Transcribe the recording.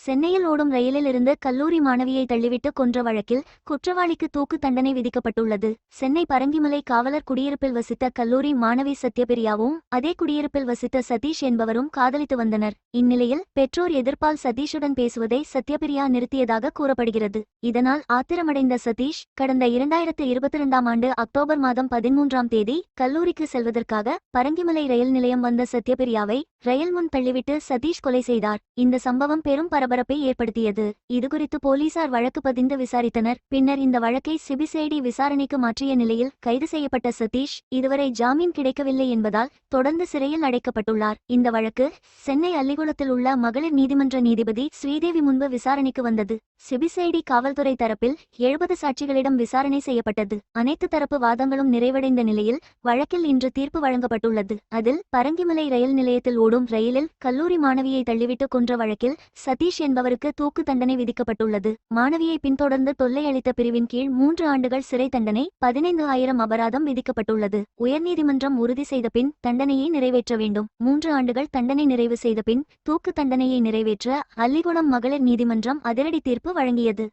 சென்னையில் ஓடும் ரயிலில் இருந்து கல்லூரி மாணவியை தள்ளிவிட்டு கொன்ற வழக்கில் குற்றவாளிக்கு தூக்கு தண்டனை விதிக்கப்பட்டுள்ளது. சென்னை பரங்கிமலை காவலர் குடியிருப்பில் வசித்த கல்லூரி மாணவி சத்யபிரியாவும் அதே குடியிருப்பில் வசித்த சதீஷ் என்பவரும் காதலித்து வந்தனர். இந்நிலையில் பெற்றோர் எதிர்ப்பால் சதீஷுடன் பேசுவதை சத்யபிரியா நிறுத்தியதாக கூறப்படுகிறது. இதனால் ஆத்திரமடைந்த சதீஷ் கடந்த 2022ஆம் ஆண்டு அக்டோபர் மாதம் 13ஆம் தேதி கல்லூரிக்கு செல்வதற்காக பரங்கிமலை ரயில் நிலையம் வந்த சத்யபிரியாவை ரயில் முன் தள்ளிவிட்டு சதீஷ் கொலை செய்தார். இந்த சம்பவம் பெரும் பரபரப்பை ஏற்படுத்தியது. இதுகுறித்து போலீசார் வழக்கு பதிந்து விசாரித்தனர். பின்னர் இந்த வழக்கை சிபிசிஐடி விசாரணைக்கு மாற்றிய நிலையில் கைது செய்யப்பட்ட சதீஷ் இதுவரை ஜாமீன் கிடைக்கவில்லை என்பதால் தொடர்ந்து சிறையில் அடைக்கப்பட்டுள்ளார். இந்த வழக்கு சென்னை அல்லிகுளத்தில் உள்ள மகளிர் நீதிமன்ற நீதிபதி ஸ்ரீதேவி முன்பு விசாரணைக்கு வந்தது. சிபிசிஐடி காவல்துறை தரப்பில் 70 சாட்சிகளிடம் விசாரணை செய்யப்பட்டது. அனைத்து தரப்பு வாதங்களும் நிறைவடைந்த நிலையில் வழக்கில் இன்று தீர்ப்பு வழங்கப்பட்டுள்ளது. அதில் பரங்கிமலை ரயில் நிலையத்தில் ஓடும் ரயிலில் கல்லூரி மாணவியை தள்ளிவிட்டு கொன்ற வழக்கில் சதீஷ் என்பவருக்கு தூக்கு தண்டனை விதிக்கப்பட்டுள்ளது. மாணவியை பின்தொடர்ந்து தொல்லை அளித்த பிரிவின் கீழ் 3 ஆண்டுகள் சிறை தண்டனை, 15,000 அபராதம் விதிக்கப்பட்டுள்ளது. உயர்நீதிமன்றம் உறுதி செய்த பின் தண்டனையை நிறைவேற்ற வேண்டும். 3 ஆண்டுகள் தண்டனை நிறைவு செய்த பின் தூக்கு தண்டனையை நிறைவேற்ற அல்லிகுளம் மகளிர் நீதிமன்றம் அதிரடி தீர்ப்பு வழங்கியது.